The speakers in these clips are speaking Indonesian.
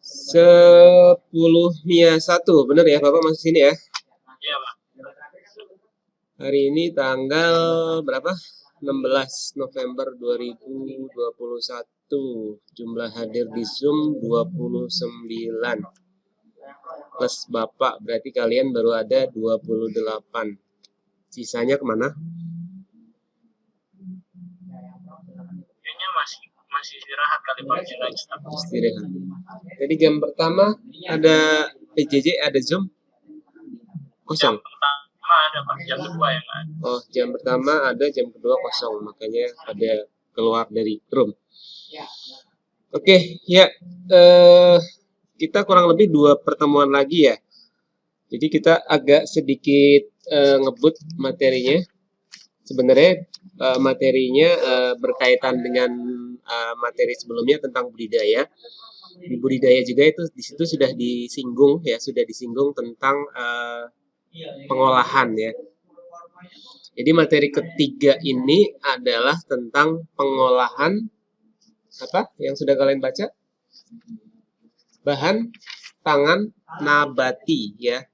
10-1, bener ya Bapak masuk sini ya? Iya, Pak. Hari ini tanggal berapa? 16 November 2021. Jumlah hadir di Zoom 29. Plus Bapak, berarti kalian baru ada 28. Sisanya kemana? Kayaknya masih istirahat kali Pak. Istirahat. Jadi jam pertama ada PJJ, ada Zoom? Kosong. Jam pertama ada Pak, jam kedua yang ada. Oh, jam pertama ada, jam kedua kosong, makanya pada keluar dari room. Oke, ya, kita kurang lebih 2 pertemuan lagi ya. Jadi kita agak sedikit ngebut materinya. Sebenarnya materinya berkaitan dengan materi sebelumnya tentang budidaya. Di budidaya juga itu di situ sudah disinggung ya, tentang pengolahan ya. Jadi materi ketiga ini adalah tentang pengolahan apa yang sudah kalian baca? Bahan pangan nabati ya.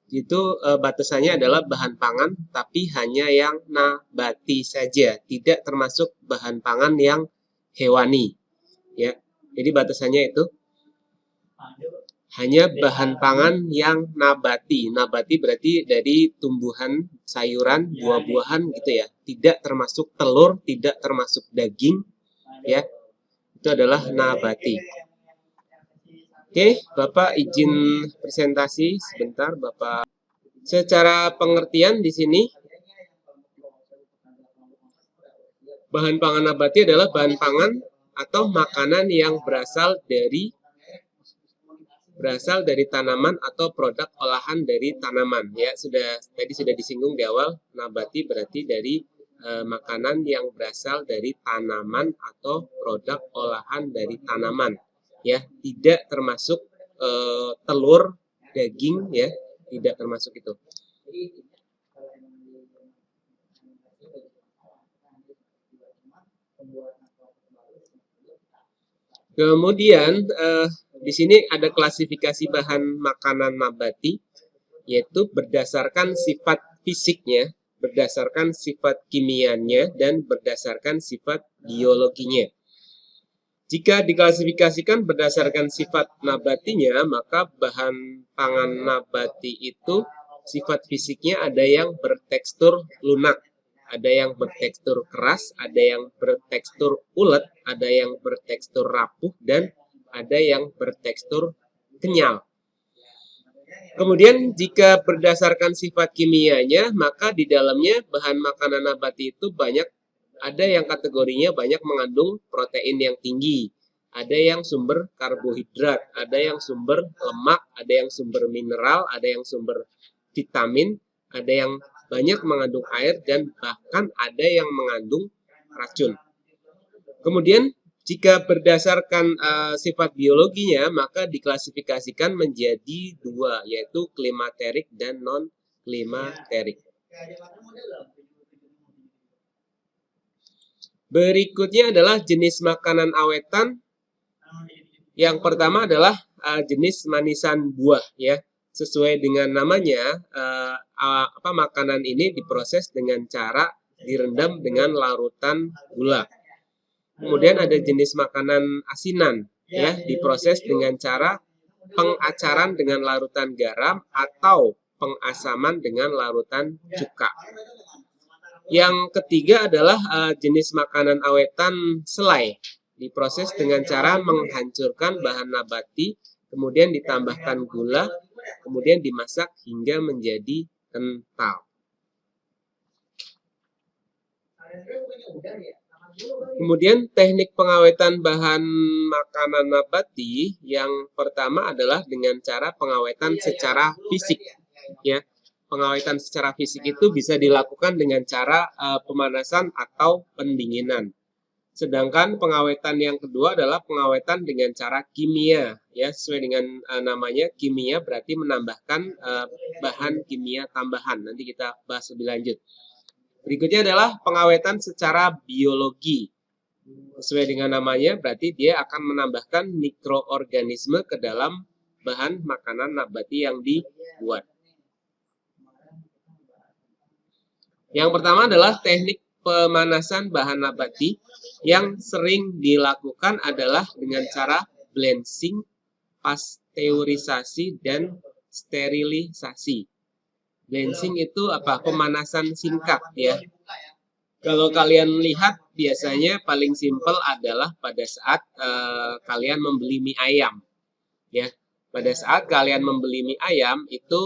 Itu batasannya adalah bahan pangan tapi hanya yang nabati saja, tidak termasuk bahan pangan yang hewani ya. Jadi batasannya itu hanya bahan pangan yang nabati. Nabati berarti dari tumbuhan, sayuran, buah-buahan gitu ya. Tidak termasuk telur, tidak termasuk daging ya. Itu adalah nabati. Oke, Bapak izin presentasi sebentar, Bapak. Secara pengertian di sini bahan pangan nabati adalah bahan pangan atau makanan yang berasal dari tanaman atau produk olahan dari tanaman ya. Tadi sudah disinggung di awal, nabati berarti dari makanan yang berasal dari tanaman atau produk olahan dari tanaman ya, tidak termasuk telur, daging ya, tidak termasuk itu. Kemudian di sini ada klasifikasi bahan makanan nabati, yaitu berdasarkan sifat fisiknya, berdasarkan sifat kimianya, dan berdasarkan sifat biologinya. Jika diklasifikasikan berdasarkan sifat nabatinya, maka bahan pangan nabati itu sifat fisiknya ada yang bertekstur lunak, ada yang bertekstur keras, ada yang bertekstur ulet, ada yang bertekstur rapuh, dan ada yang bertekstur kenyal. Kemudian jika berdasarkan sifat kimianya, maka di dalamnya bahan makanan nabati itu ada yang kategorinya banyak mengandung protein yang tinggi, ada yang sumber karbohidrat, ada yang sumber lemak, ada yang sumber mineral, ada yang sumber vitamin, ada yang banyak mengandung air, dan bahkan ada yang mengandung racun. Kemudian jika berdasarkan sifat biologinya, maka diklasifikasikan menjadi 2, yaitu klimaterik dan non-klimaterik. Berikutnya adalah jenis makanan awetan. Yang pertama adalah jenis manisan buah ya. Sesuai dengan namanya, makanan ini diproses dengan cara direndam dengan larutan gula. Kemudian ada jenis makanan asinan ya, diproses dengan cara pengacaran dengan larutan garam atau pengasaman dengan larutan cuka. Yang ketiga adalah jenis makanan awetan selai, diproses dengan cara menghancurkan bahan nabati, kemudian ditambahkan gula, kemudian dimasak hingga menjadi kental. Kemudian teknik pengawetan bahan makanan nabati yang pertama adalah dengan cara pengawetan secara fisik ya. Pengawetan secara fisik itu bisa dilakukan dengan cara pemanasan atau pendinginan. Sedangkan pengawetan yang kedua adalah pengawetan dengan cara kimia ya, sesuai dengan namanya. Kimia berarti menambahkan bahan kimia tambahan. Nanti kita bahas lebih lanjut. Berikutnya adalah pengawetan secara biologi. Sesuai dengan namanya, berarti dia akan menambahkan mikroorganisme ke dalam bahan makanan nabati yang dibuat. Yang pertama adalah teknik pemanasan bahan nabati yang sering dilakukan adalah dengan cara blanching, pasteurisasi, dan sterilisasi. Blanching itu apa? Pemanasan singkat ya. Kalau kalian lihat biasanya paling simpel adalah pada saat kalian membeli mie ayam, ya. Pada saat kalian membeli mie ayam itu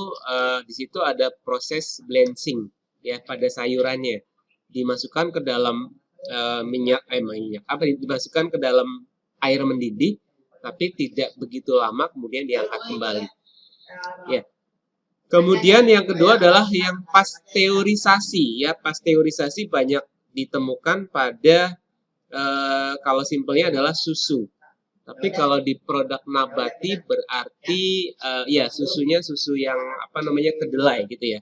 di situ ada proses blanching, ya, pada sayurannya dimasukkan ke dalam minyak, dimasukkan ke dalam air mendidih, tapi tidak begitu lama kemudian diangkat kembali, ya. Kemudian yang kedua adalah yang pasteurisasi, ya. Pasteurisasi banyak ditemukan pada kalau simpelnya adalah susu. Tapi kalau di produk nabati berarti ya susunya susu yang kedelai gitu ya.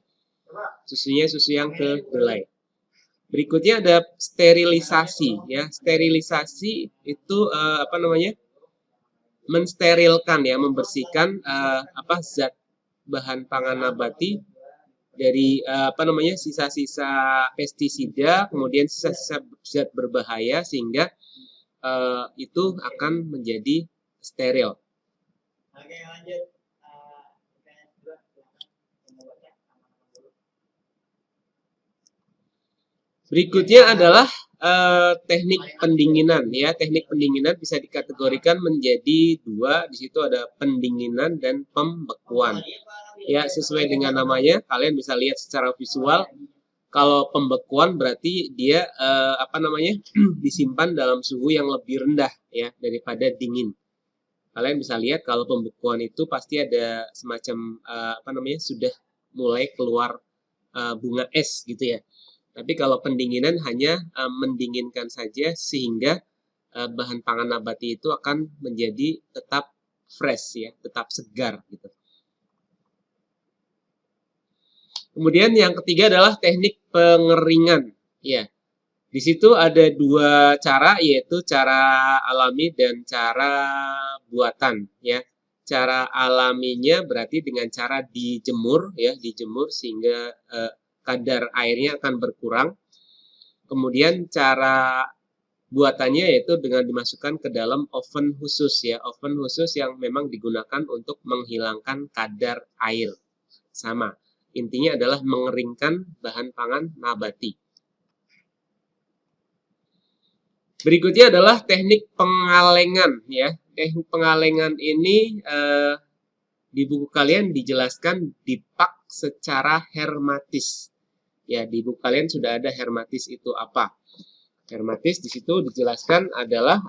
Susunya susu yang kedelai. Berikutnya ada sterilisasi, ya. Sterilisasi itu mensterilkan, ya, membersihkan zat bahan pangan nabati dari sisa-sisa pestisida, kemudian sisa-sisa zat berbahaya sehingga itu akan menjadi steril. Oke, lanjut. Berikutnya adalah teknik pendinginan, ya. Teknik pendinginan bisa dikategorikan menjadi dua. Di situ ada pendinginan dan pembekuan. Ya, sesuai dengan namanya, kalian bisa lihat secara visual. Kalau pembekuan berarti dia disimpan dalam suhu yang lebih rendah, ya, daripada dingin. Kalian bisa lihat kalau pembekuan itu pasti ada semacam sudah mulai keluar bunga es gitu ya. Tapi kalau pendinginan hanya mendinginkan saja sehingga bahan pangan nabati itu akan menjadi tetap fresh, ya, tetap segar gitu. Kemudian yang ketiga adalah teknik pengeringan, ya. Di situ ada dua cara, yaitu cara alami dan cara buatan, ya. Cara alaminya berarti dengan cara dijemur, ya, dijemur sehingga kadar airnya akan berkurang. Kemudian cara buatannya yaitu dengan dimasukkan ke dalam oven khusus, ya, oven khusus yang memang digunakan untuk menghilangkan kadar air. Sama, intinya adalah mengeringkan bahan pangan nabati. Berikutnya adalah teknik pengalengan, ya. Teknik pengalengan ini di buku kalian dijelaskan dipak secara hermatis. Ya, di buku kalian sudah ada hermatis itu apa. Hermatis di situ dijelaskan adalah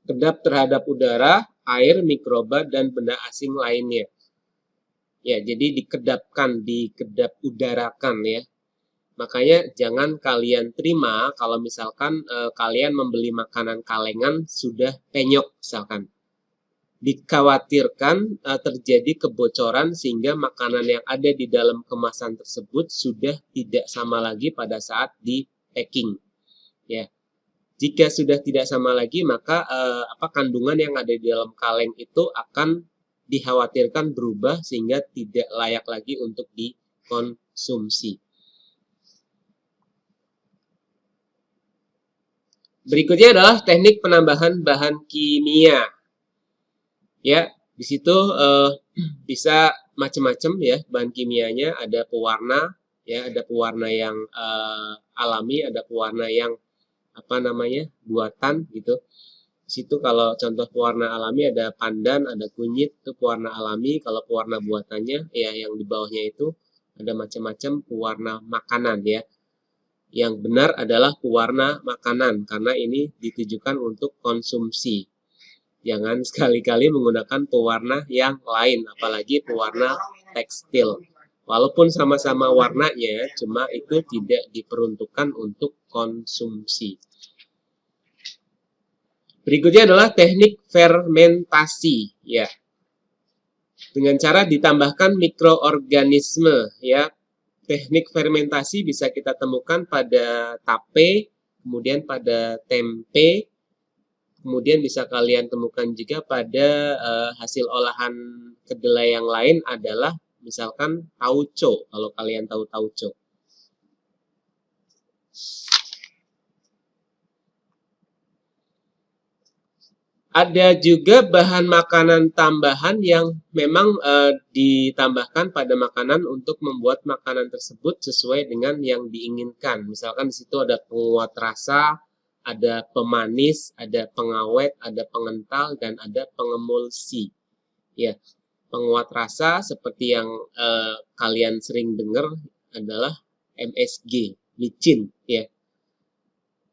kedap terhadap udara, air, mikroba, dan benda asing lainnya. Ya, jadi dikedapkan, dikedap udarakan, ya. Makanya jangan kalian terima kalau misalkan kalian membeli makanan kalengan sudah penyok misalkan. Dikhawatirkan terjadi kebocoran sehingga makanan yang ada di dalam kemasan tersebut sudah tidak sama lagi pada saat di packing. Ya. Jika sudah tidak sama lagi maka kandungan yang ada di dalam kaleng itu akan dikhawatirkan berubah sehingga tidak layak lagi untuk dikonsumsi. Berikutnya adalah teknik penambahan bahan kimia. Ya, di situ bisa macam-macam, ya, bahan kimianya. Ada pewarna, ya, ada pewarna yang alami, ada pewarna yang buatan gitu. Di situ kalau contoh pewarna alami ada pandan, ada kunyit, itu pewarna alami. Kalau pewarna buatannya, ya, yang di bawahnya itu ada macam-macam pewarna makanan, ya. Yang benar adalah pewarna makanan karena ini ditujukan untuk konsumsi. Jangan sekali-kali menggunakan pewarna yang lain, apalagi pewarna tekstil. Walaupun sama-sama warnanya, cuma itu tidak diperuntukkan untuk konsumsi. Berikutnya adalah teknik fermentasi, ya. dengan cara ditambahkan mikroorganisme, ya. Teknik fermentasi bisa kita temukan pada tape, kemudian pada tempe, kemudian bisa kalian temukan juga pada hasil olahan kedelai yang lain adalah misalkan tauco, kalau kalian tahu tauco. Ada juga bahan makanan tambahan yang memang ditambahkan pada makanan untuk membuat makanan tersebut sesuai dengan yang diinginkan. Misalkan di situ ada penguat rasa, ada pemanis, ada pengawet, ada pengental, dan ada pengemulsi. Ya, penguat rasa seperti yang kalian sering dengar aldehlah MSG, micin, ya.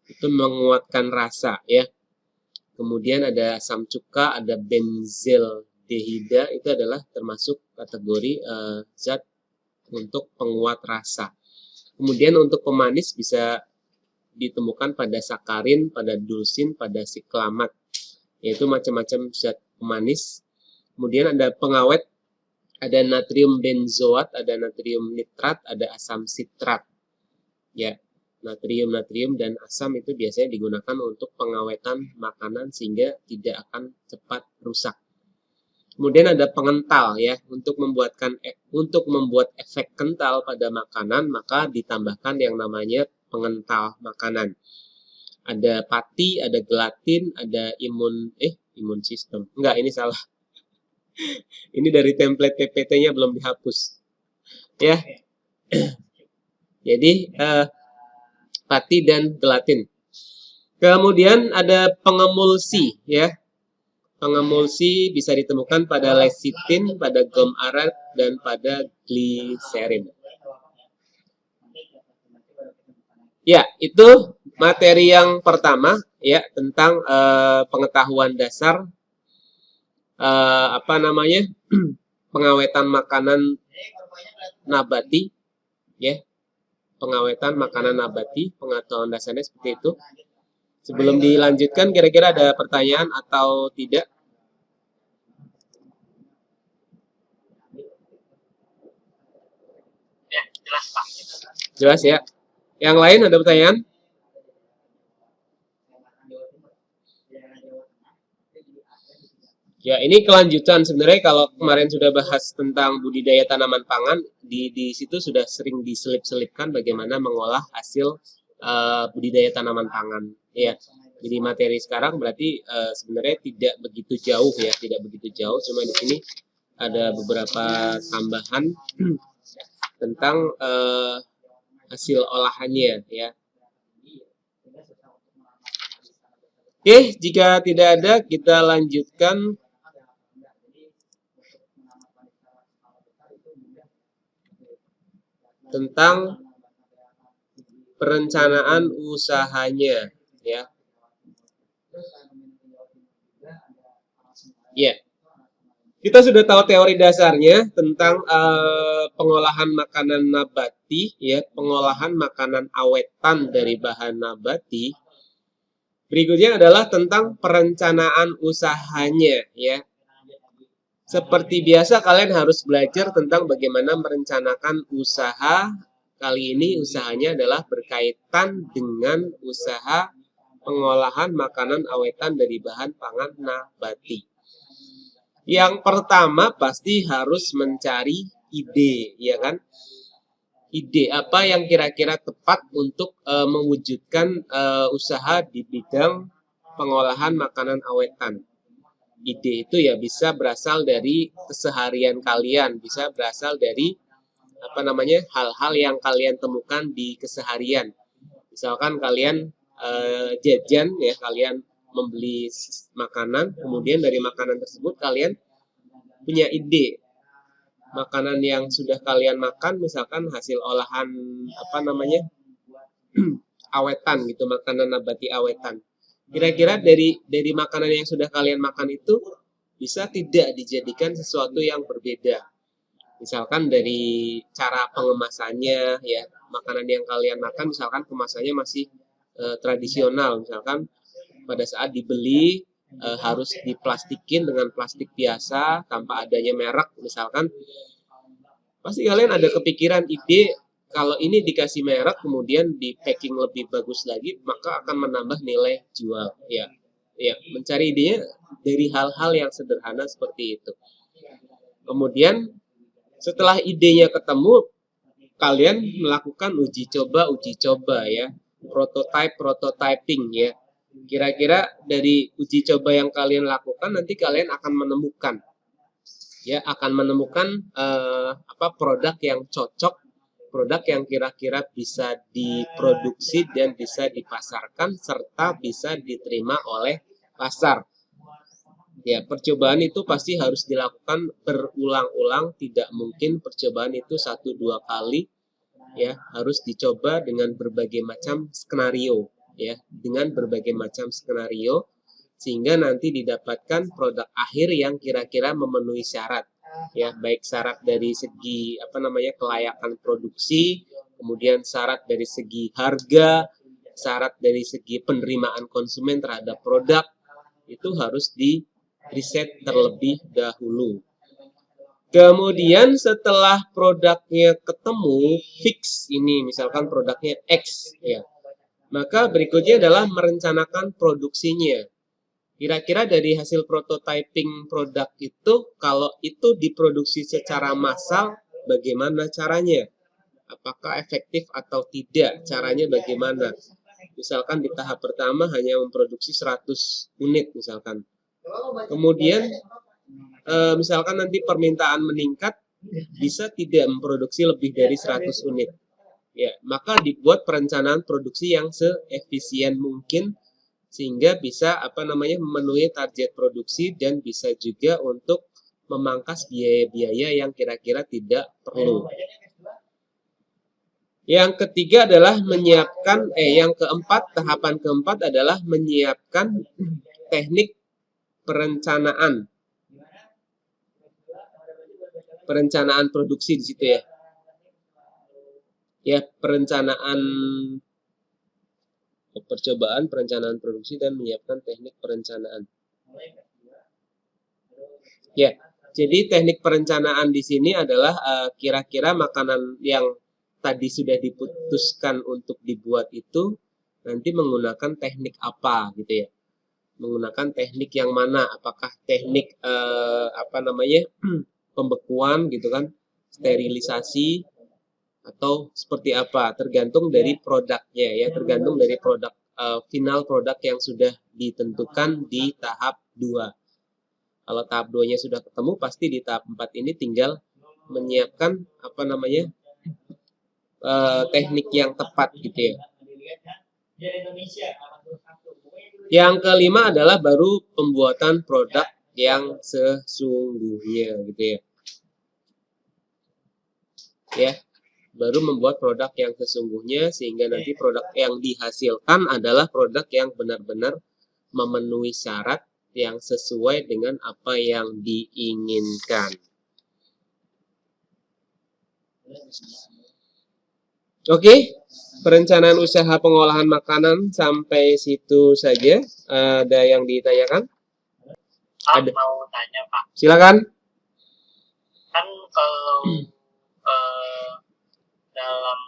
Itu menguatkan rasa, ya. Kemudian ada asam cuka, ada benzaldehida, itu adalah termasuk kategori zat untuk penguat rasa. Kemudian untuk pemanis bisa ditemukan pada sakarin, pada dulsin, pada siklamat, yaitu macam-macam zat pemanis. Kemudian ada pengawet, ada natrium benzoat, ada natrium nitrat, ada asam sitrat. Ya. Natrium dan asam itu biasanya digunakan untuk pengawetan makanan sehingga tidak akan cepat rusak. Kemudian ada pengental, ya, untuk membuat efek kental pada makanan maka ditambahkan yang namanya pengental makanan. Ada pati, ada gelatin, ada imun sistem. Enggak, ini salah. Ini dari template PPT-nya belum dihapus. Ya. Jadi pati dan gelatin. Kemudian ada pengemulsi, ya. Pengemulsi bisa ditemukan pada lecitin, pada gum arat, dan pada gliserin. Ya, itu materi yang pertama, ya, tentang pengetahuan dasar pengawetan makanan nabati, ya. Pengawetan makanan nabati, pengetahuan dasarnya seperti itu. Sebelum dilanjutkan, kira-kira ada pertanyaan atau tidak? Ya, jelas Pak. Jelas, ya. Yang lain ada pertanyaan? Ya, ini kelanjutan sebenarnya. Kalau kemarin sudah bahas tentang budidaya tanaman pangan, di situ sudah sering diselip-selipkan bagaimana mengolah hasil budidaya tanaman pangan. Ya, jadi materi sekarang berarti sebenarnya tidak begitu jauh, ya, tidak begitu jauh. Cuma di sini ada beberapa tambahan tentang hasil olahannya, ya. Oke, jika tidak ada, kita lanjutkan. Tentang perencanaan usahanya, ya. Ya. Kita sudah tahu teori dasarnya tentang pengolahan makanan nabati, ya, pengolahan makanan awetan dari bahan nabati. Berikutnya adalah tentang perencanaan usahanya, ya. Seperti biasa kalian harus belajar tentang bagaimana merencanakan usaha. Kali ini usahanya adalah berkaitan dengan usaha pengolahan makanan awetan dari bahan pangan nabati. Yang pertama pasti harus mencari ide, ya kan? Ide apa yang kira-kira tepat untuk mewujudkan usaha di bidang pengolahan makanan awetan. Ide itu ya bisa berasal dari keseharian kalian, bisa berasal dari hal-hal yang kalian temukan di keseharian. Misalkan kalian jajan, ya, kalian membeli makanan, kemudian dari makanan tersebut kalian punya ide makanan yang sudah kalian makan, misalkan hasil olahan awetan gitu, makanan nabati awetan. Kira-kira dari makanan yang sudah kalian makan itu bisa tidak dijadikan sesuatu yang berbeda. Misalkan dari cara pengemasannya, ya, makanan yang kalian makan misalkan kemasannya masih tradisional, misalkan pada saat dibeli harus diplastikin dengan plastik biasa tanpa adanya merek misalkan, pasti kalian ada kepikiran ide kalau ini dikasih merek kemudian di packing lebih bagus lagi maka akan menambah nilai jual ya. Ya, mencari idenya dari hal-hal yang sederhana seperti itu. Kemudian setelah idenya ketemu, kalian melakukan uji coba ya, prototyping ya. Kira-kira dari uji coba yang kalian lakukan nanti kalian akan menemukan produk yang cocok, produk yang kira-kira bisa diproduksi dan bisa dipasarkan serta bisa diterima oleh pasar. Ya, percobaan itu pasti harus dilakukan berulang-ulang, tidak mungkin percobaan itu 1-2 kali. Ya, harus dicoba dengan berbagai macam skenario ya, dengan berbagai macam skenario sehingga nanti didapatkan produk akhir yang kira-kira memenuhi syarat. Ya, baik syarat dari segi kelayakan produksi, kemudian syarat dari segi harga, syarat dari segi penerimaan konsumen terhadap produk itu harus di riset terlebih dahulu. Kemudian setelah produknya ketemu, fix ini misalkan produknya X ya. Maka berikutnya adalah merencanakan produksinya. Kira-kira dari hasil prototyping produk itu kalau itu diproduksi secara massal bagaimana caranya? Apakah efektif atau tidak? Caranya bagaimana? Misalkan di tahap pertama hanya memproduksi 100 unit misalkan. Kemudian misalkan nanti permintaan meningkat bisa tidak memproduksi lebih dari 100 unit. Ya, maka dibuat perencanaan produksi yang seefisien mungkin sehingga bisa memenuhi target produksi dan bisa juga untuk memangkas biaya-biaya yang kira-kira tidak perlu. Yang ketiga adalah tahapan keempat adalah menyiapkan teknik perencanaan produksi di situ ya. Ya, perencanaan produksi dan menyiapkan teknik perencanaan. Ya, jadi teknik perencanaan di sini adalah kira-kira makanan yang tadi sudah diputuskan untuk dibuat itu nanti menggunakan teknik apa gitu ya. Menggunakan teknik yang mana? Apakah teknik pembekuan gitu kan, sterilisasi atau seperti apa? Tergantung dari produknya ya, tergantung dari final produk yang sudah ditentukan di tahap 2. Kalau tahap 2-nya sudah ketemu, pasti di tahap 4 ini tinggal menyiapkan teknik yang tepat gitu ya. Yang kelima adalah baru pembuatan produk yang sesungguhnya gitu ya. Ya, baru membuat produk yang sesungguhnya sehingga nanti produk yang dihasilkan adalah produk yang benar-benar memenuhi syarat yang sesuai dengan apa yang diinginkan. Oke, perencanaan usaha pengolahan makanan sampai situ saja. Ada yang ditanyakan? Ada. Mau tanya Pak. Silakan. Kan kalau dalam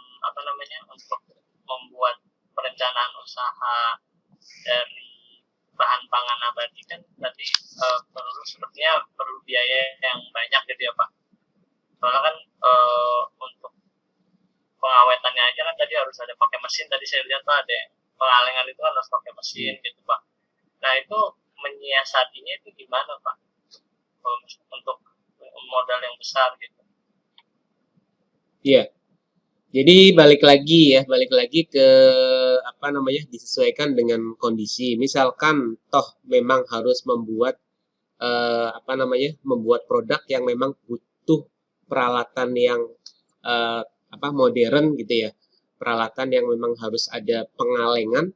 untuk membuat perencanaan usaha dari bahan pangan nabati kan tadi sepertinya perlu biaya yang banyak gitu ya Pak. Soalnya kan untuk pengawetannya aja kan tadi harus ada pakai mesin. Tadi saya lihat Pak ada pengalengan itu kan harus pakai mesin gitu Pak. Nah itu menyiasatinya itu gimana Pak? Untuk modal yang besar gitu. Iya. Jadi balik lagi ke disesuaikan dengan kondisi. Misalkan toh memang harus membuat membuat produk yang memang butuh peralatan yang modern gitu ya. Peralatan yang memang harus ada pengalengan,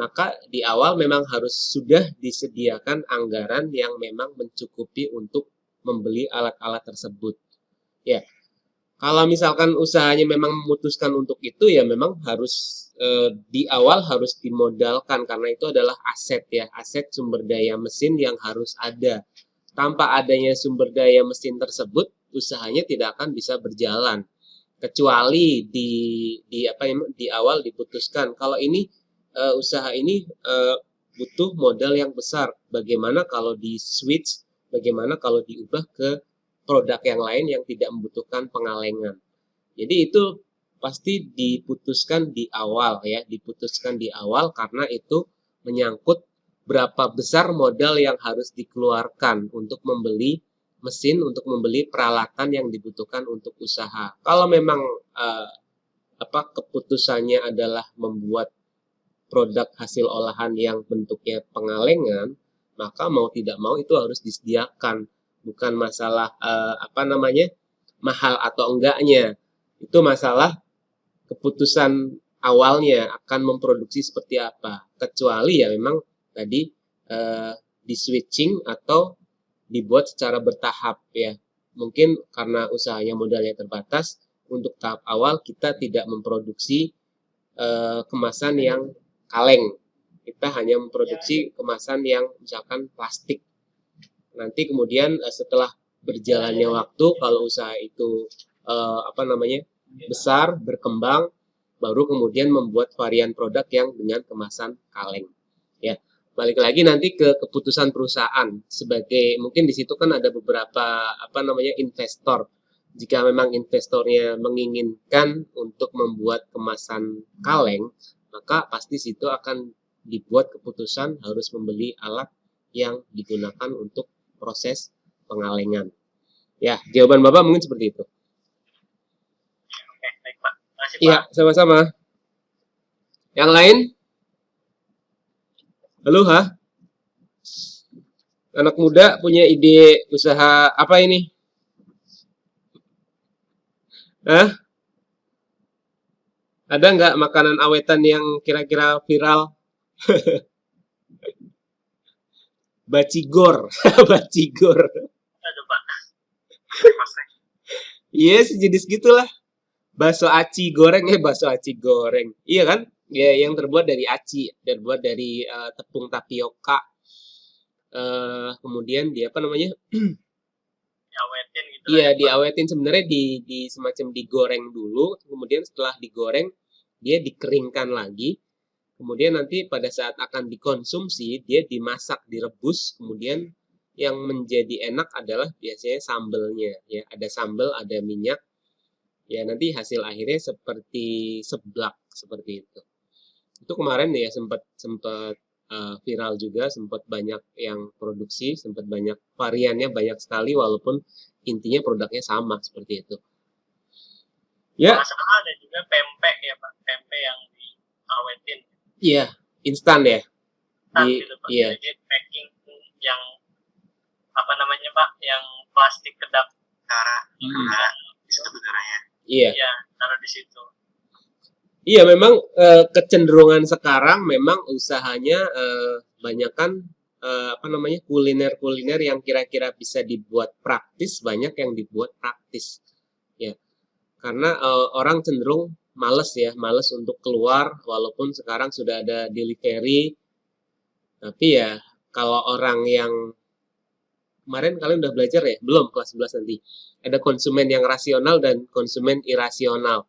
maka di awal memang harus sudah disediakan anggaran yang memang mencukupi untuk membeli alat-alat tersebut. Ya. Kalau misalkan usahanya memang memutuskan untuk itu, ya memang harus di awal harus dimodalkan karena itu adalah aset ya, aset sumber daya mesin yang harus ada. Tanpa adanya sumber daya mesin tersebut, usahanya tidak akan bisa berjalan. Kecuali di apa ya, di awal diputuskan kalau ini usaha ini butuh modal yang besar. Bagaimana kalau di switch, bagaimana kalau diubah ke produk yang lain yang tidak membutuhkan pengalengan. Jadi itu pasti diputuskan di awal ya, diputuskan di awal karena itu menyangkut berapa besar modal yang harus dikeluarkan untuk membeli mesin, untuk membeli peralatan yang dibutuhkan untuk usaha. Kalau memang keputusannya adalah membuat produk hasil olahan yang bentuknya pengalengan, maka mau tidak mau itu harus disediakan. Bukan masalah mahal atau enggaknya. Itu masalah keputusan awalnya akan memproduksi seperti apa. Kecuali ya memang tadi di switching atau dibuat secara bertahap ya. Mungkin karena usahanya modalnya terbatas, untuk tahap awal kita tidak memproduksi kemasan yang kaleng. Kita hanya memproduksi kemasan yang misalkan plastik. Nanti kemudian setelah berjalannya waktu, kalau usaha itu besar, berkembang, baru kemudian membuat varian produk yang dengan kemasan kaleng. Ya, balik lagi nanti ke keputusan perusahaan. Sebagai mungkin di situ kan ada beberapa investor. Jika memang investornya menginginkan untuk membuat kemasan kaleng, maka pasti situ akan dibuat keputusan harus membeli alat yang digunakan untuk proses pengalengan. Ya, jawaban Bapak mungkin seperti itu. Oke, baik Pak. Terima kasih Pak. Iya, sama-sama. Yang lain? Halo, anak muda punya ide usaha apa ini? Ada nggak makanan awetan yang kira-kira viral? Bacigor. Bacigor. Aduh Pak. Iya, sejenis gitulah. Bakso aci goreng, bakso aci goreng. Iya kan? Ya, yang terbuat dari aci, terbuat dari tepung tapioka. Kemudian dia Diawetin gitu. Iya, diawetin sebenarnya di semacam digoreng dulu, kemudian setelah digoreng dia dikeringkan lagi. Kemudian nanti pada saat akan dikonsumsi dia dimasak, direbus, kemudian yang menjadi enak adalah biasanya sambelnya ya, ada sambel, ada minyak. Ya nanti hasil akhirnya seperti seblak seperti itu. Itu kemarin ya sempat viral juga, sempat banyak yang produksi, sempat banyak variannya, banyak sekali walaupun intinya produknya sama seperti itu. Ya. Masalah ada juga pempek ya Pak, pempek yang diawetin. Iya, instan ya. Gitu, Pak. Iya. Jadi packing yang apa namanya Pak, yang plastik kedap darah, di situ darahnya. Iya. Iya, taruh di situ. Iya, memang kecenderungan sekarang memang usahanya banyakkan kuliner-kuliner yang kira-kira bisa dibuat praktis, banyak yang dibuat praktis. Ya. Karena orang cenderung males untuk keluar walaupun sekarang sudah ada delivery. Tapi ya kalau orang yang kemarin kalian udah belajar ya? Belum, kelas 11 nanti. Ada konsumen yang rasional dan konsumen irasional.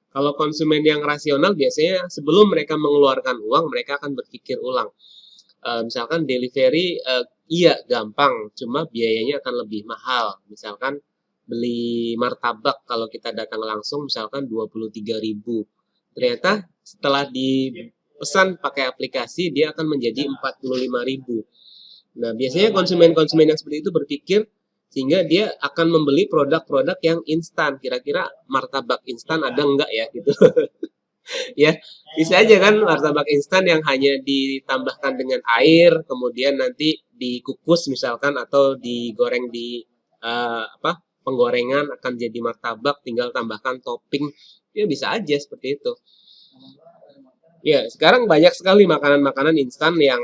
Kalau konsumen yang rasional biasanya sebelum mereka mengeluarkan uang, mereka akan berpikir ulang. Misalkan delivery, iya gampang, cuma biayanya akan lebih mahal. Misalkan beli martabak kalau kita datang langsung misalkan 23.000. Ternyata setelah dipesan pakai aplikasi dia akan menjadi 45.000. Nah, biasanya konsumen-konsumen yang seperti itu berpikir sehingga dia akan membeli produk-produk yang instan. Kira-kira martabak instan ada enggak ya gitu. Ya, bisa aja kan martabak instan yang hanya ditambahkan dengan air, kemudian nanti dikukus misalkan atau digoreng di penggorengan akan jadi martabak, tinggal tambahkan topping. Ya bisa aja seperti itu. Ya, sekarang banyak sekali makanan-makanan instan yang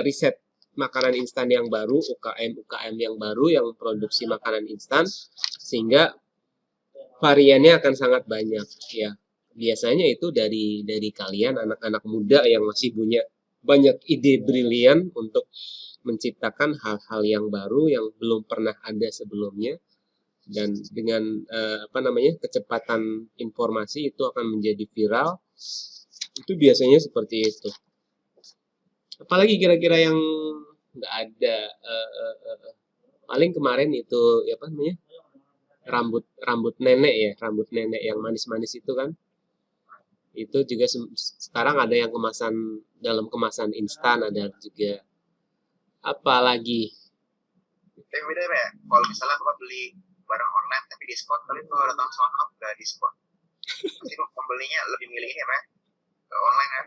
riset makanan instan yang baru, UKM yang baru yang produksi makanan instan, sehingga variannya akan sangat banyak ya. Biasanya itu dari kalian anak-anak muda yang masih punya banyak ide brilian untuk menciptakan hal-hal yang baru yang belum pernah ada sebelumnya, dan dengan kecepatan informasi itu akan menjadi viral. Itu biasanya seperti itu. Apalagi kira-kira yang nggak ada, paling kemarin itu rambut nenek ya, rambut nenek yang manis-manis itu kan, itu juga sekarang ada yang dalam kemasan instan, ada juga. Apalagi Tapi beda ya, kalau misalnya Bapak beli barang online tapi diskon, tapi kalau datang sono nggak diskon, pasti pembelinya lebih milih ini ya Pak, ke online kan.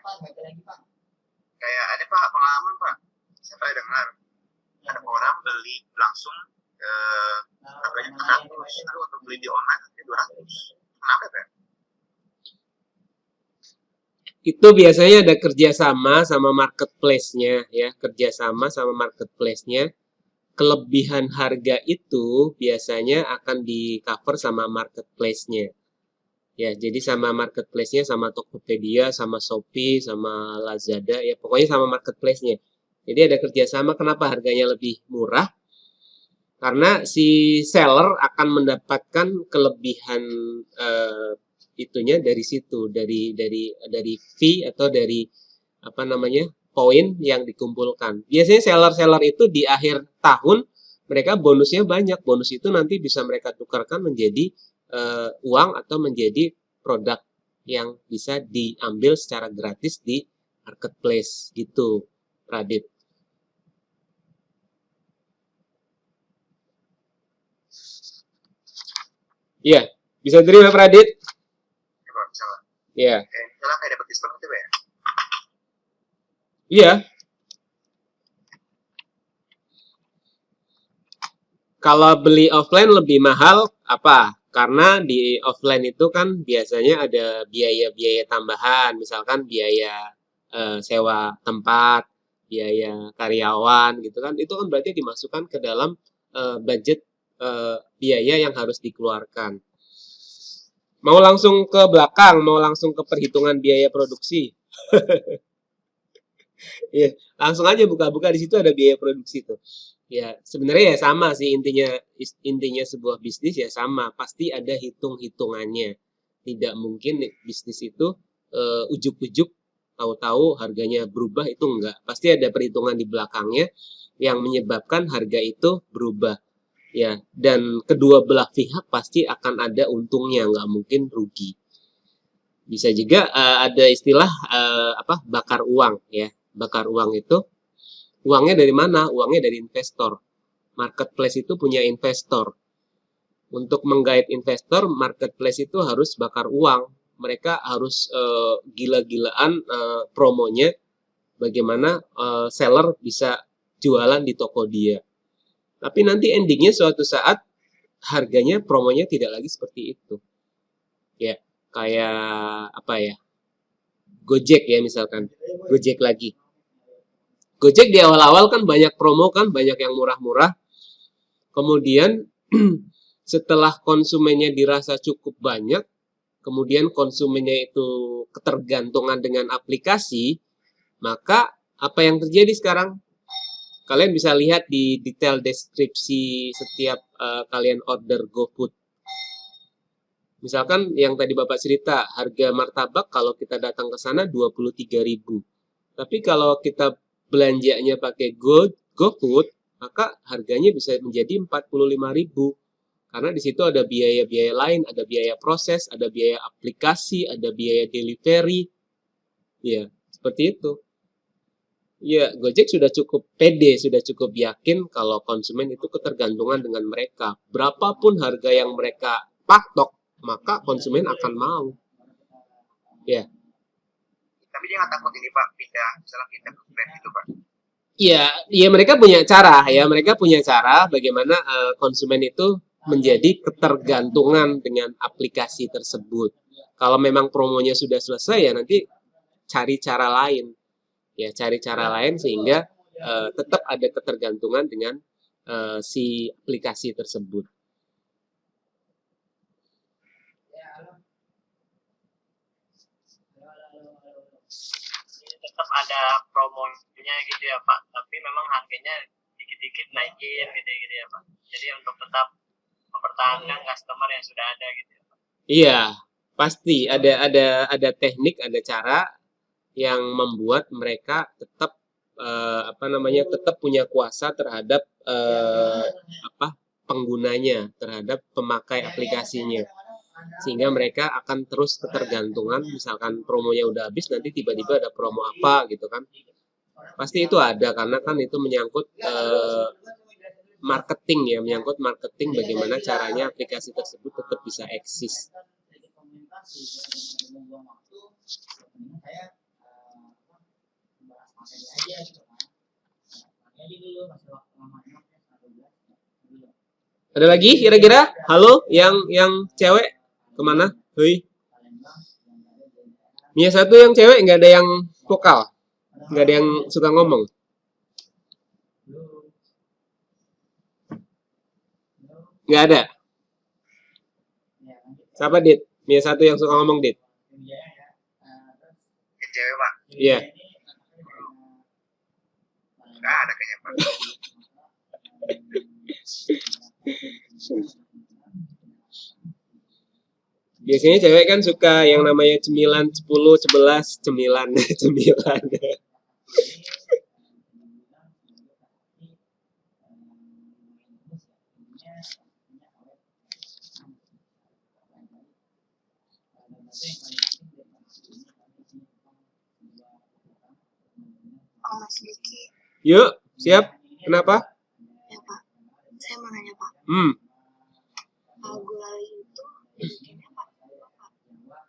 Kayak ada Pak pengalaman Pak, saya pernah dengar ada orang beli langsung harganya 100, lalu untuk beli di online itu 200. Kenapa Pak? itu biasanya ada kerjasama sama marketplace-nya ya, kerjasama sama marketplace-nya. Kelebihan harga itu biasanya akan di cover sama marketplace-nya ya. Jadi sama marketplace-nya, sama Tokopedia, sama Shopee, sama Lazada ya, pokoknya sama marketplace-nya. Jadi ada kerjasama. Kenapa harganya lebih murah? Karena si seller akan mendapatkan kelebihan itunya dari situ, dari fee atau dari poin yang dikumpulkan. Biasanya seller-seller itu di akhir tahun mereka bonusnya banyak. Bonus itu nanti bisa mereka tukarkan menjadi uang atau menjadi produk yang bisa diambil secara gratis di marketplace gitu, Radit. Iya, bisa terima Radit? Ya Pak, misalnya. Iya. Misalnya kayak dapat diskon gitu ya? Iya. Kalau beli offline lebih mahal, apa? Karena di offline itu kan biasanya ada biaya-biaya tambahan, misalkan biaya sewa tempat, biaya karyawan gitu kan. Itu kan berarti dimasukkan ke dalam budget biaya yang harus dikeluarkan. Mau langsung ke belakang, mau langsung ke perhitungan biaya produksi. Ya, langsung aja buka-buka, di situ ada biaya produksi tuh. Ya, sebenarnya ya sama sih intinya sebuah bisnis ya sama, pasti ada hitung-hitungannya. Tidak mungkin bisnis itu ujuk-ujuk tahu-tahu harganya berubah, itu enggak. Pasti ada perhitungan di belakangnya yang menyebabkan harga itu berubah. Ya, dan kedua belah pihak pasti akan ada untungnya, nggak mungkin rugi. Bisa juga ada istilah bakar uang ya. Bakar uang itu, uangnya dari mana? Uangnya dari investor. Marketplace itu punya investor. Untuk menggait investor, marketplace itu harus bakar uang. Mereka harus gila-gilaan promonya, bagaimana seller bisa jualan di toko dia. Tapi nanti endingnya suatu saat harganya, promonya tidak lagi seperti itu. Ya, kayak apa ya? Gojek ya misalkan. Gojek lagi. Gojek di awal-awal kan banyak promo kan, banyak yang murah-murah. Kemudian setelah konsumennya dirasa cukup banyak, kemudian konsumennya itu ketergantungan dengan aplikasi, maka apa yang terjadi sekarang? Kalian bisa lihat di detail deskripsi setiap kalian order GoFood. Misalkan yang tadi Bapak cerita, harga martabak kalau kita datang ke sana 23.000. Tapi kalau kita belanjanya pakai GoFood, maka harganya bisa menjadi 45.000. Karena di situ ada biaya-biaya lain, ada biaya proses, ada biaya aplikasi, ada biaya delivery. Ya, seperti itu. Ya, Gojek sudah cukup pede, sudah cukup yakin kalau konsumen itu ketergantungan dengan mereka. Berapapun harga yang mereka patok, maka konsumen akan mau. Ya. Tapi dia nggak takut ini Pak, misalnya pindah ke Grab gitu Pak? Iya, mereka punya cara ya. Mereka punya cara bagaimana konsumen itu menjadi ketergantungan dengan aplikasi tersebut. Kalau memang promonya sudah selesai ya nanti cari cara lain. Ya, cari cara lain sehingga tetap ada ketergantungan dengan si aplikasi tersebut. Tetap ada promonya gitu ya Pak, tapi memang harganya dikit-dikit naikin gitu ya Pak. Jadi untuk tetap mempertahankan customer yang sudah ada gitu ya Pak. Iya, pasti ada teknik, ada cara yang membuat mereka tetap tetap punya kuasa terhadap penggunanya, terhadap pemakai aplikasinya, sehingga mereka akan terus ketergantungan. Misalkan promonya udah habis, nanti tiba-tiba ada promo apa gitu kan, pasti itu ada, karena kan itu menyangkut marketing ya, menyangkut marketing, bagaimana caranya aplikasi tersebut tetap bisa eksis. Ada lagi kira-kira? Halo, yang cewek kemana? Hei. Mia satu yang cewek, nggak ada yang vokal, nggak ada yang suka ngomong. Nggak ada. Siapa, Dit? Mia satu yang suka ngomong, Dit? Cewek Pak. Iya. Nggak ada kayaknya Pak. Biasanya cewek kan suka yang namanya cemilan 10, 11, cemilan, cemilan. Oh, Mas Diki. Yuk, siap. Kenapa? Ya, Pak. Saya mau nanya, Pak. Gulali itu bikinnya Pak.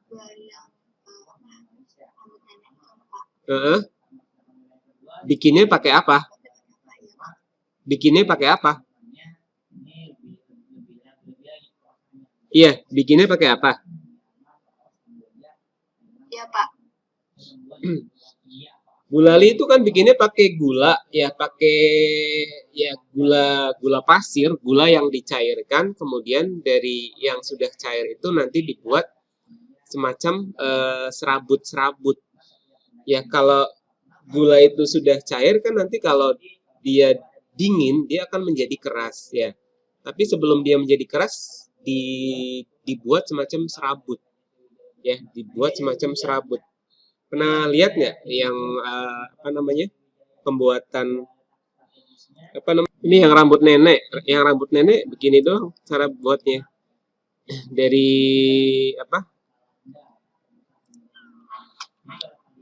Gulali yang rambut nenek itu apa, Pak? Bikinnya pakai apa? Bikinnya pakai apa? Iya, bikinnya pakai apa? Iya, Pak. Gulali itu kan bikinnya pakai gula, ya pakai gula pasir, gula yang dicairkan, kemudian dari yang sudah cair itu nanti dibuat semacam serabut-serabut. Ya kalau gula itu sudah cair kan nanti kalau dia dingin dia akan menjadi keras ya. Tapi sebelum dia menjadi keras dibuat semacam serabut. Ya, dibuat semacam serabut. Pernah lihat nggak yang pembuatan ini yang rambut nenek begini doang cara buatnya dari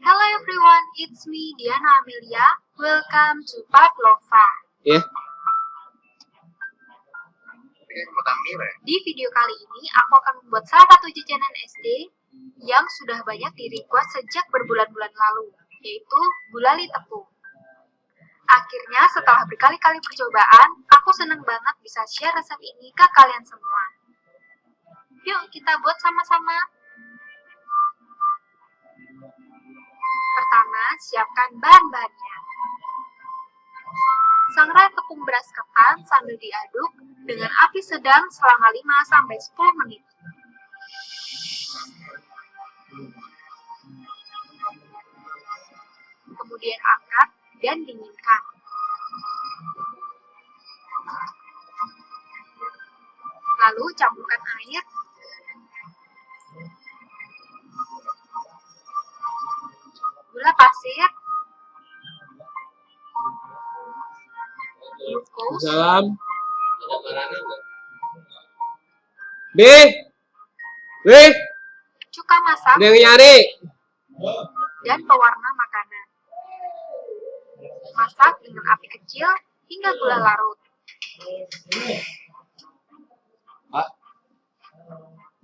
Hello everyone, it's me Diana Amelia. Welcome to Pavlova. Ya. Di video kali ini aku akan membuat salah satu jajanan SD yang sudah banyak di-request sejak berbulan-bulan lalu, yaitu gulali tepung. Akhirnya setelah berkali-kali percobaan, aku senang banget bisa share resep ini ke kalian semua. Yuk kita buat sama-sama. Pertama, siapkan bahan-bahannya. Sangrai tepung beras ketan sambil diaduk dengan api sedang selama 5-10 menit. Kemudian angkat dan dinginkan. Lalu campurkan air, gula pasir, glukos, Salam. Deh, cuka masak, ada yang nyari. dan pewarna makanan. Masak dengan api kecil hingga gula larut.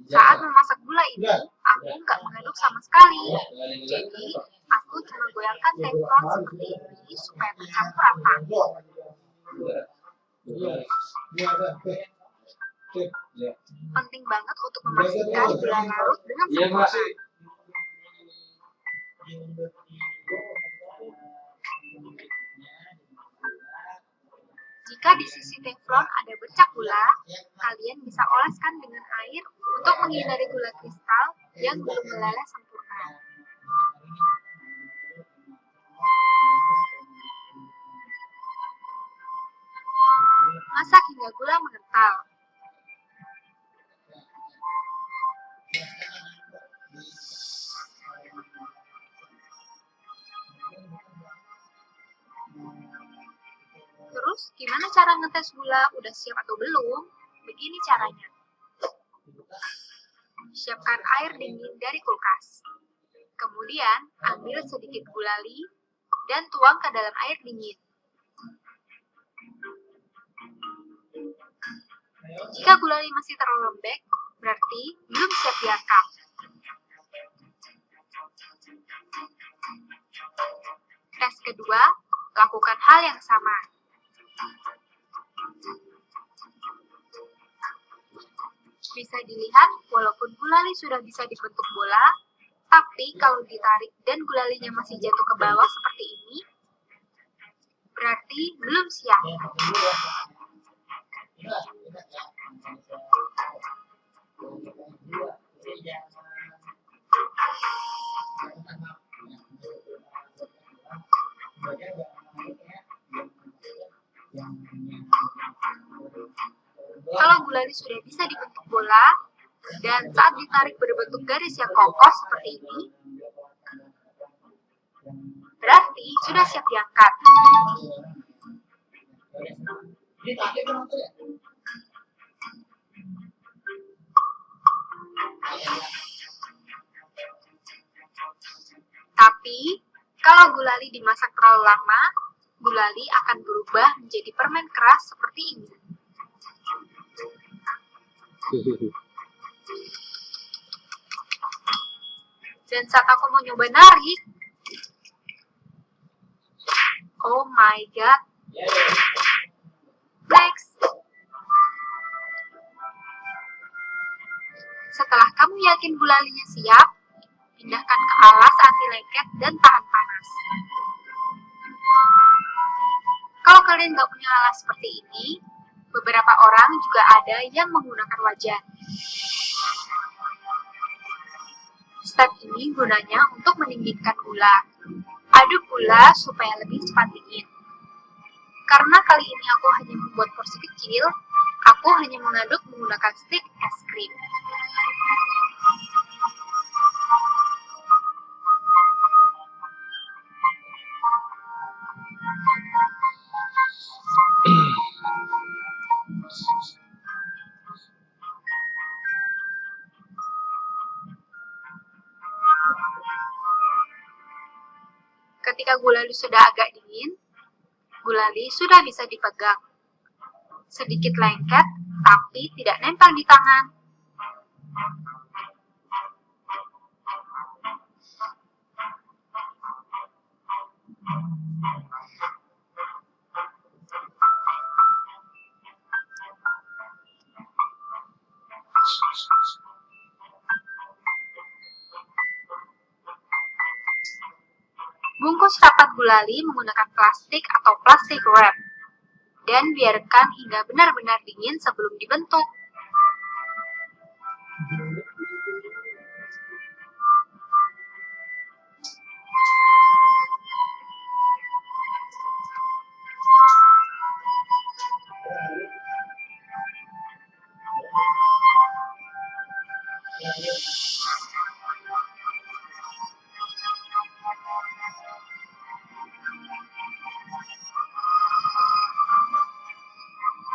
Saat memasak gula ini, aku nggak mengaduk sama sekali. Jadi, aku cuma goyangkan teflon seperti ini supaya tercampur rata. Penting banget untuk memastikan gula larut dengan sempurna. Jika di sisi teflon ada bercak gula, kalian bisa oleskan dengan air untuk menghindari gula kristal yang belum meleleh sempurna. Masak hingga gula mengental. Terus, gimana cara ngetes gula udah siap atau belum? Begini caranya. Siapkan air dingin dari kulkas. Kemudian, ambil sedikit gulali dan tuang ke dalam air dingin. Jika gulali masih terlalu lembek, berarti belum siap diangkat. Tes kedua, lakukan hal yang sama. Bisa dilihat, walaupun gulali sudah bisa dibentuk bola, tapi kalau ditarik dan gulalinya masih jatuh ke bawah seperti ini, berarti belum siap. Kalau gulali sudah bisa dibentuk bola, dan saat ditarik berbentuk garis yang kokoh seperti ini, berarti sudah siap diangkat. Tapi, kalau gulali dimasak terlalu lama, gulali akan berubah menjadi permen keras seperti ini. Dan saat aku mau nyoba narik, oh my god. Next. Setelah kamu yakin gulalinya siap, pindahkan ke alas anti lengket dan tahan panas. Kalau kalian nggak punya alas seperti ini, beberapa orang juga ada yang menggunakan wajan. Step ini gunanya untuk mendinginkan gula. Aduk gula supaya lebih cepat dingin. Karena kali ini aku hanya membuat porsi kecil, aku hanya mengaduk menggunakan stik es krim. Ketika gulali sudah agak dingin, gulali sudah bisa dipegang. Sedikit lengket, tapi tidak nempel di tangan. Bungkus rapat gulali menggunakan plastik atau plastik wrap, dan biarkan hingga benar-benar dingin sebelum dibentuk.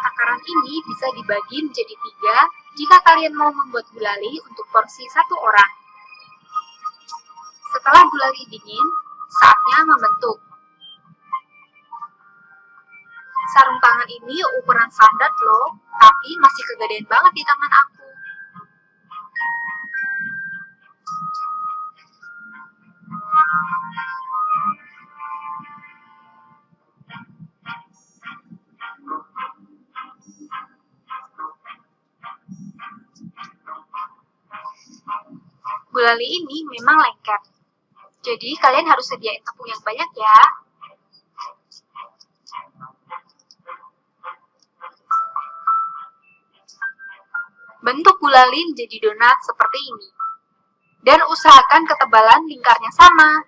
Takaran ini bisa dibagi menjadi 3 jika kalian mau membuat gulali untuk porsi 1 orang. Setelah gulali dingin, saatnya membentuk. Sarung tangan ini ukuran standar loh, tapi masih kegedean banget di tangan aku. Gulali ini memang lengket, jadi kalian harus sediain tepung yang banyak ya. Bentuk gulali menjadi donat seperti ini. Dan usahakan ketebalan lingkarnya sama.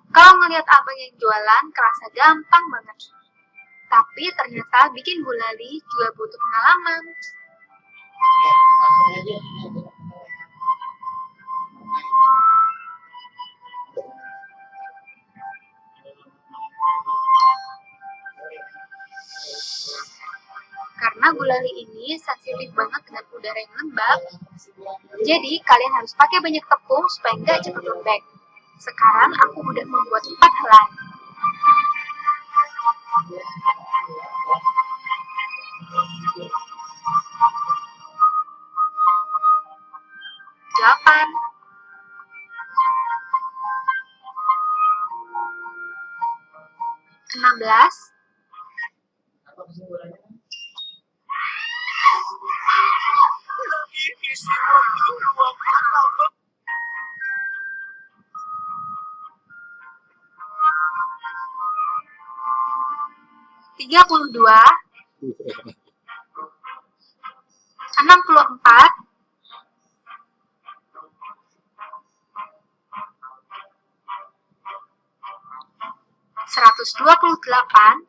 Kalau ngelihat abang yang jualan, kerasa gampang banget. Tapi ternyata bikin gulali juga butuh pengalaman. Karena gulali ini sensitif banget dengan udara yang lembab, jadi kalian harus pakai banyak tepung supaya nggak cepat lembek. Sekarang aku udah membuat 4 helai. Delapan, 16, 32, 64, 128,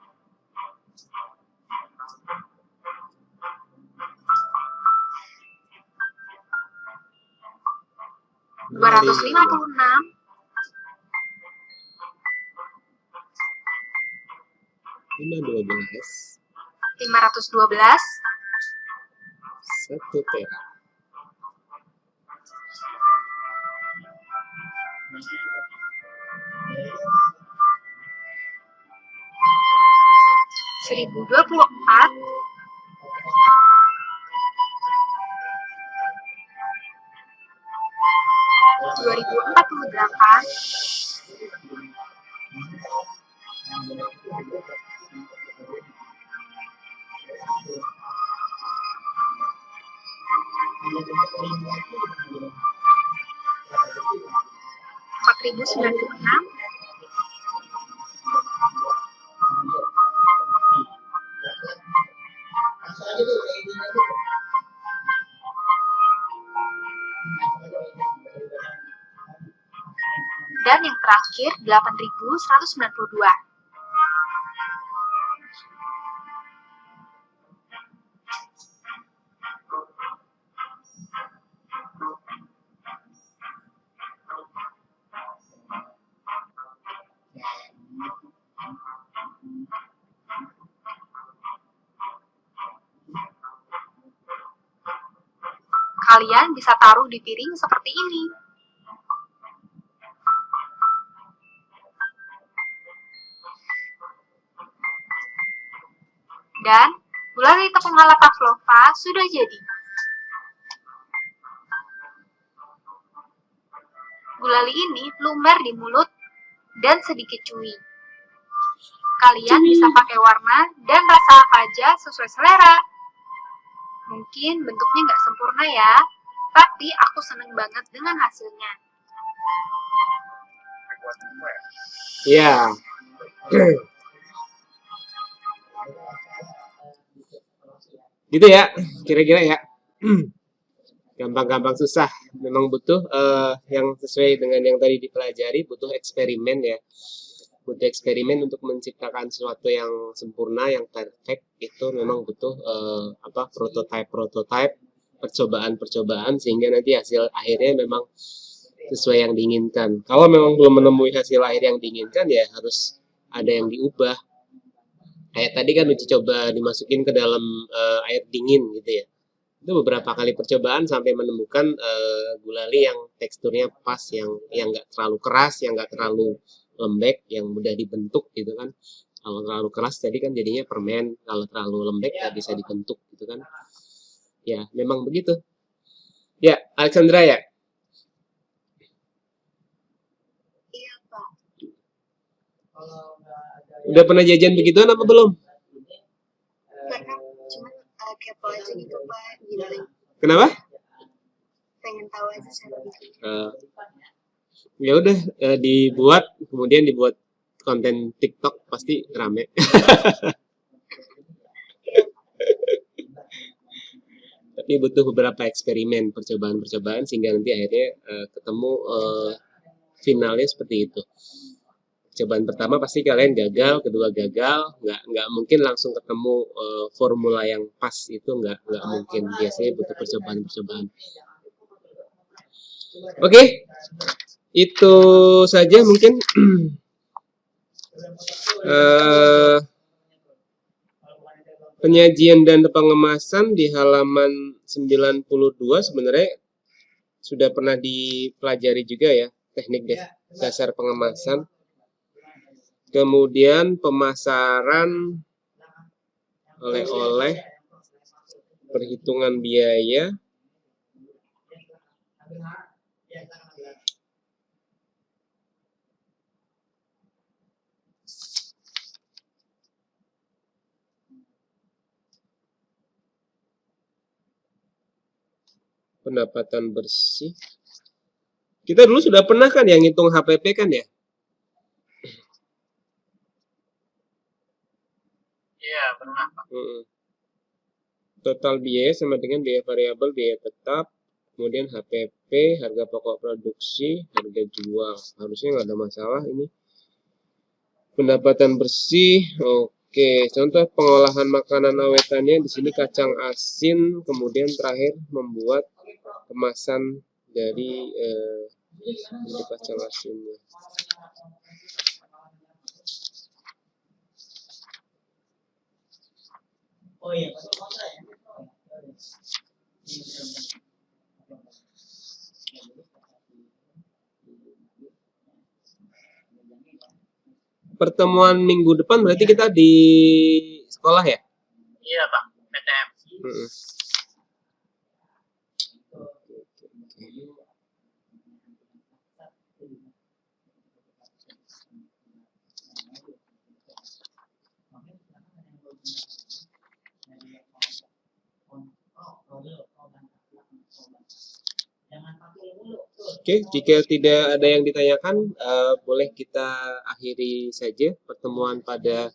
256, 512, 512, 1 tera. Seribu 24, 2048, 4096, 8.192, dan yang terakhir 8.192. Kalian bisa taruh di piring seperti ini. Dan gulali tepung ala pavlova sudah jadi. Gulali ini lumer di mulut dan sedikit chewy. Kalian bisa pakai warna dan rasa apa aja sesuai selera. Mungkin bentuknya nggak sempurna ya, tapi aku seneng banget dengan hasilnya. Ya. Gitu ya, kira-kira ya. Gampang-gampang susah. Memang butuh yang sesuai dengan yang tadi dipelajari, butuh eksperimen ya. Butuh eksperimen untuk menciptakan sesuatu yang sempurna, yang perfect. Itu memang butuh prototype, percobaan-percobaan, sehingga nanti hasil akhirnya memang sesuai yang diinginkan. Kalau memang belum menemui hasil akhir yang diinginkan, ya harus ada yang diubah. Kayak tadi kan uji coba dimasukin ke dalam air dingin gitu ya. Itu beberapa kali percobaan sampai menemukan gulali yang teksturnya pas, yang nggak terlalu keras, yang nggak terlalu lembek, yang mudah dibentuk gitu kan. Kalau terlalu keras tadi kan jadinya permen, kalau terlalu lembek nggak bisa dibentuk gitu kan. Ya memang begitu. Ya, Alexandra ya. Iya, Pak. Udah pernah jajan begituan apa belum? Pernah, cuma kepo aja gitu, Pak. Gimana? Kenapa? Pengen tahu aja cara bikinnya. Ya udah dibuat, kemudian dibuat konten TikTok pasti rame. Tapi butuh beberapa eksperimen, percobaan-percobaan sehingga nanti akhirnya ketemu finalnya seperti itu. Percobaan pertama pasti kalian gagal, kedua gagal, nggak mungkin langsung ketemu formula yang pas, itu nggak mungkin. Biasanya butuh percobaan-percobaan. Oke, itu saja mungkin. Penyajian dan pengemasan di halaman 92 sebenarnya sudah pernah dipelajari juga ya, teknik dasar pengemasan. Kemudian pemasaran oleh-oleh, perhitungan biaya, pendapatan bersih. Kita dulu sudah pernah kan yang ngitung HPP kan ya? Iya, pernah, Pak. Total biaya sama dengan biaya variabel, biaya tetap, kemudian HPP, harga pokok produksi, harga jual. Harusnya nggak ada masalah ini. Pendapatan bersih, oke. Contoh pengolahan makanan awetannya di sini kacang asin, kemudian terakhir membuat kemasan dari kacang asinnya. Pertemuan minggu depan berarti kita di sekolah ya? Iya, Pak. PTM. Oke, jika tidak ada yang ditanyakan, boleh kita akhiri saja pertemuan pada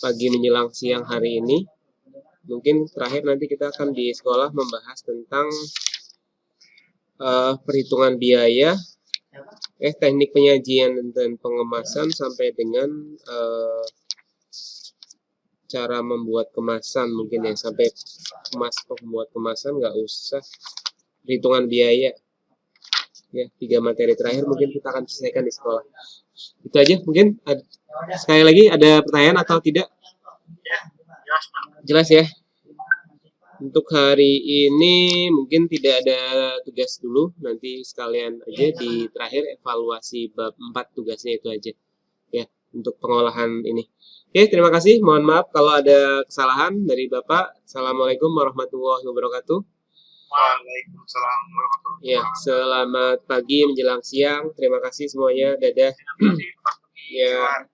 pagi menjelang siang hari ini. Mungkin terakhir nanti kita akan di sekolah membahas tentang perhitungan biaya, teknik penyajian dan pengemasan sampai dengan cara membuat kemasan mungkin ya, sampai membuat kemasan nggak usah perhitungan biaya ya. 3 materi terakhir mungkin kita akan selesaikan di sekolah. Itu aja mungkin. Sekali lagi ada pertanyaan atau tidak? Jelas ya. Untuk hari ini mungkin tidak ada tugas dulu, nanti sekalian aja di terakhir evaluasi bab 4 tugasnya itu aja ya untuk pengolahan ini. Oke, terima kasih. Mohon maaf kalau ada kesalahan dari Bapak. Assalamualaikum warahmatullahi wabarakatuh. Waalaikumsalam warahmatullahi Ya, selamat pagi menjelang siang. Terima kasih semuanya. Dadah. wabarakatuh. Ya.